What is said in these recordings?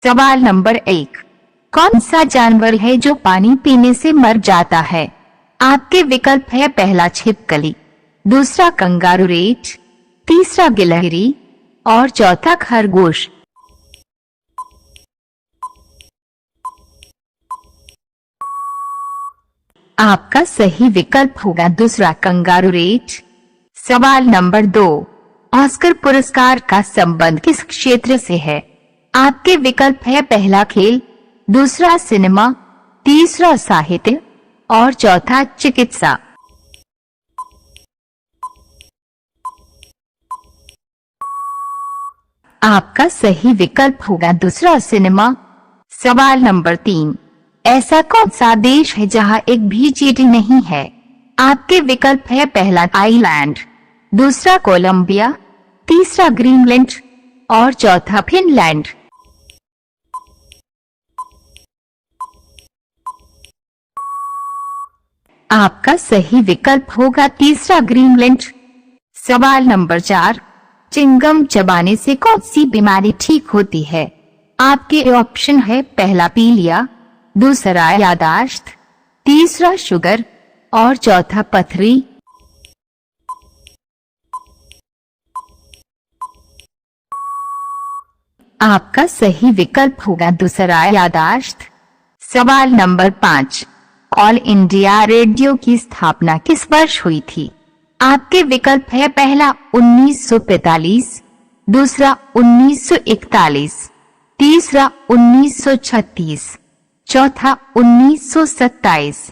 सवाल नंबर 1, कौन सा जानवर है जो पानी पीने से मर जाता है? आपके विकल्प है पहला छिपकली, दूसरा कंगारू रेट, तीसरा गिलहरी और चौथा खरगोश। आपका सही विकल्प होगा दूसरा कंगारू रेट। सवाल नंबर 2, ऑस्कर पुरस्कार का संबंध किस क्षेत्र से है? आपके विकल्प है पहला खेल, दूसरा सिनेमा, तीसरा साहित्य और चौथा चिकित्सा। आपका सही विकल्प होगा दूसरा सिनेमा। सवाल नंबर 3, ऐसा कौन सा देश है जहां एक भी चींटी नहीं है? आपके विकल्प है पहला आइलैंड, दूसरा कोलंबिया, तीसरा ग्रीनलैंड और चौथा फिनलैंड। आपका सही विकल्प होगा तीसरा ग्रीनलैंड। सवाल नंबर 4, चिंगम चबाने से कौन सी बीमारी ठीक होती है? आपके ऑप्शन है पहला पीलिया, दूसरा यादाश्त, तीसरा शुगर और चौथा पथरी। आपका सही विकल्प होगा दूसरा यादाश्त। सवाल नंबर 5, ऑल इंडिया रेडियो की स्थापना किस वर्ष हुई थी? आपके विकल्प है पहला 1945, दूसरा 1941, तीसरा 1936, चौथा 1927।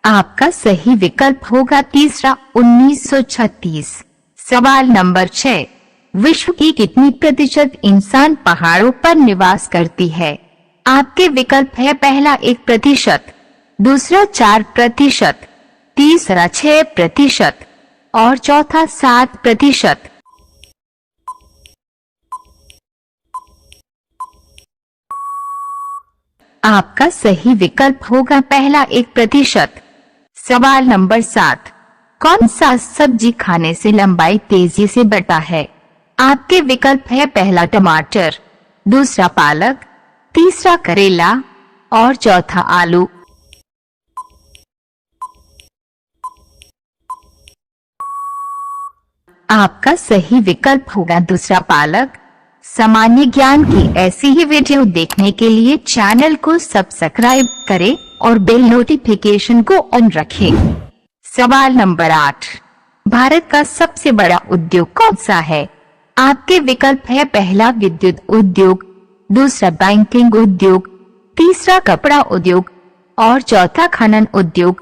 आपका सही विकल्प होगा तीसरा 1936। सवाल नंबर 6, विश्व की कितनी प्रतिशत इंसान पहाड़ों पर निवास करती है? आपके विकल्प है पहला 1%, दूसरा 4%, तीसरा 6% और चौथा 7%। आपका सही विकल्प होगा पहला 1%। सवाल नंबर 7, कौन सा सब्जी खाने से लंबाई तेजी से बढ़ता है? आपके विकल्प है पहला टमाटर, दूसरा पालक, तीसरा करेला और चौथा आलू। आपका सही विकल्प होगा दूसरा पालक। सामान्य ज्ञान की ऐसी ही वीडियो देखने के लिए चैनल को सब्सक्राइब करें और बेल नोटिफिकेशन को ऑन रखें। सवाल नंबर 8, भारत का सबसे बड़ा उद्योग कौन सा है? आपके विकल्प है पहला विद्युत उद्योग, दूसरा बैंकिंग उद्योग, तीसरा कपड़ा उद्योग और चौथा खनन उद्योग।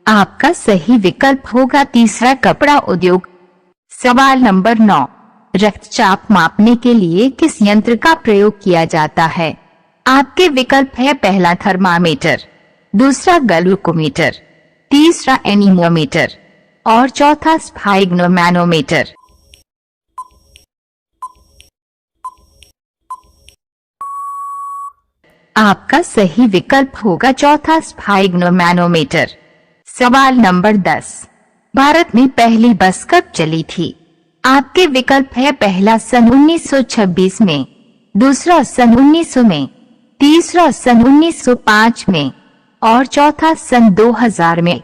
आपका सही विकल्प होगा तीसरा कपड़ा उद्योग। सवाल नंबर 9, रक्तचाप मापने के लिए किस यंत्र का प्रयोग किया जाता है? आपके विकल्प है पहला थर्मामीटर, दूसरा ग्लूकोमीटर, तीसरा एनीमोमीटर और चौथा स्फाइग्नोमैनोमीटर। आपका सही विकल्प होगा चौथा स्फाइग्नोमैनोमीटर। सवाल नंबर 10, भारत में पहली बस कब चली थी? आपके विकल्प है पहला सन 1926 में, दूसरा सन 1900 में, तीसरा सन 1905 में और चौथा सन 2000 में।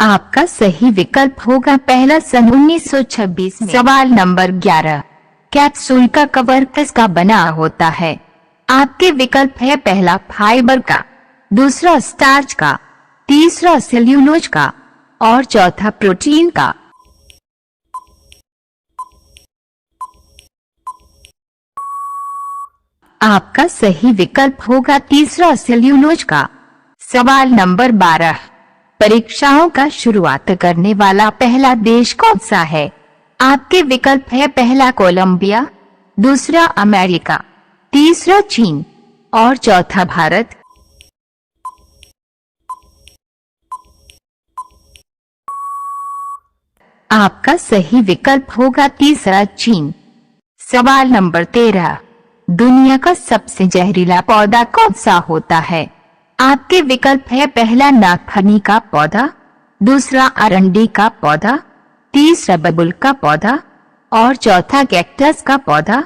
आपका सही विकल्प होगा पहला सन 1926 में। सवाल नंबर 11, कैप्सूल का कवर किसका बना होता है? आपके विकल्प है पहला फाइबर का, दूसरा स्टार्च का, तीसरा सेल्यूलोज का और चौथा प्रोटीन का। आपका सही विकल्प होगा तीसरा सेल्यूलोज का। सवाल नंबर 12, परीक्षाओं का शुरुआत करने वाला पहला देश कौन सा है? आपके विकल्प है पहला कोलंबिया, दूसरा अमेरिका, तीसरा चीन और चौथा भारत। आपका सही विकल्प होगा तीसरा चीन। सवाल नंबर 13, दुनिया का सबसे जहरीला पौधा कौन सा होता है? आपके विकल्प है, पहला नागफनी का पौधा, दूसरा अरंडी का पौधा, तीसरा बबुल का पौधा और चौथा कैक्टस का पौधा।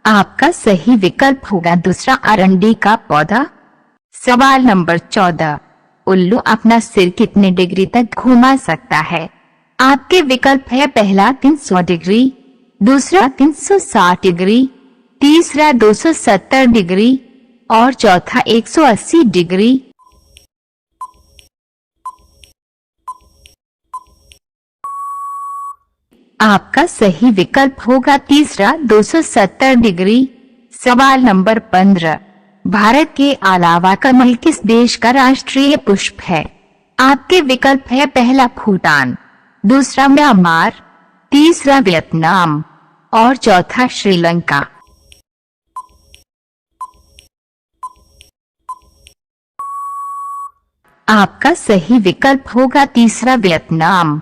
आपका सही विकल्प होगा दूसरा अरंडी का पौधा। सवाल नंबर 14, उल्लू अपना सिर कितने डिग्री तक घुमा सकता है? आपके विकल्प है, पहला 300 डिग्री, दूसरा 360 डिग्री, तीसरा 270 डिग्री और चौथा 180 डिग्री। आपका सही विकल्प होगा तीसरा 270 डिग्री। सवाल नंबर 15, भारत के अलावा कमल किस देश का राष्ट्रीय पुष्प है? आपके विकल्प है, पहला भूटान, दूसरा म्यांमार, तीसरा वियतनाम और चौथा श्रीलंका। आपका सही विकल्प होगा तीसरा वियतनाम।